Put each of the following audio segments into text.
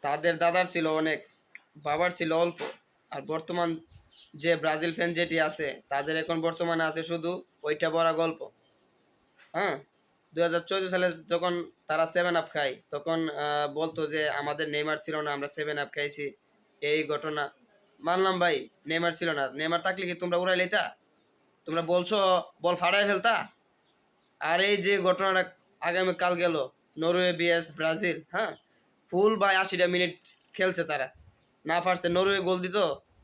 তাদের দাদার ছিল অনেক, বাবার ছিল অল্প। আর বর্তমান যে ব্রাজিল ফ্যান যেটি আছে তাদের এখন বর্তমানে আছে শুধু ওইটা বড় গল্প। হ্যাঁ, 2014 সালে যখন তারা 7 আপ খায় তখন বলতো যে আমাদের নেইমার ছিল না, আমরা 7 আপ খাইছি, এই ঘটনা। মানলাম ভাই, নেইমার ছিল না, নেইমার থাকলে কি তোমরা উড়াই লইতা? তোমরা বলছো বল ফাড়াই ফেলতা? আর এই যে ঘটনাটা আগামীকাল গেল, নরওয়ে বিএস ব্রাজিল, হ্যাঁ, ফুল বাই 80টা মিনিট খেলছে তারা। না পারছে নরওয়ে গোল দিত,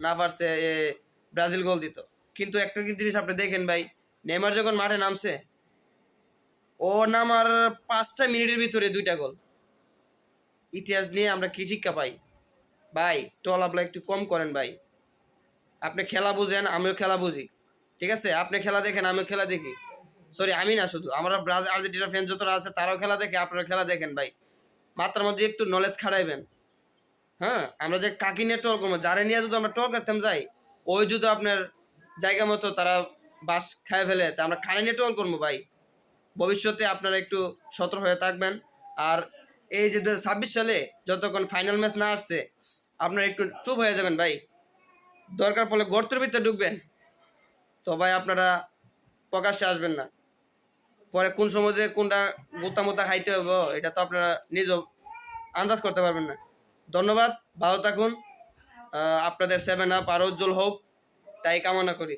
না পারছে ব্রাজিল গোল দিত। কিন্তু একটা জিনিস আপনি দেখেন ভাই, নেইমার যখন মাঠে নামছে, ও নামার 5টা মিনিটের ভিতরে 2টা গোল। ইতিহাস নিয়ে আমরা কি শিক্ষা পাই? ভাই টল আপলা একটু কম করেন ভাই। আপনি খেলা বুঝেন, আমিও খেলা বুঝি, ঠিক আছে? আপনি খেলা দেখেন, আমিও খেলা দেখি। সরি, আমি না, শুধু আমরা ব্রাজিল আর্জেন্টিনার ফ্যান যতটা আছে তারাও খেলা দেখে, আপনারা খেলা দেখেন ভাই। মাত্রার মধ্যে একটু নলেজ খাটাইবেন। হ্যাঁ, আমরা যে কাকি নিয়ে টল করবো, যারা নিয়ে যদি আমরা টল করতাম যাই, ওই যদি আপনার জায়গা মতো তারা বাস খায় ফেলে, তা আমরা খানে নিয়ে টল করবো ভাই। ভবিষ্যতে আপনারা একটু সতর্ক হয়ে থাকবেন। আর এই যে 2026 সালে যতক্ষণ ফাইনাল ম্যাচ না আসছে, আপনারা একটু চুপ হয়ে যাবেন ভাই। দরকার পড়লে গর্তের ভিতরে ঢুকবেন, তো ভাই আপনারা প্রকাশ্যে আসবেন না। পরে কোন সময় যে কোনটা গোতা মোতা খাইতে হবে এটা তো আপনারা নিজেও আন্দাজ করতে পারবেন না। ধন্যবাদ, ভালো থাকুন। আপনাদের 7 আপ আরও উজ্জ্বল হোক, তাই কামনা করি।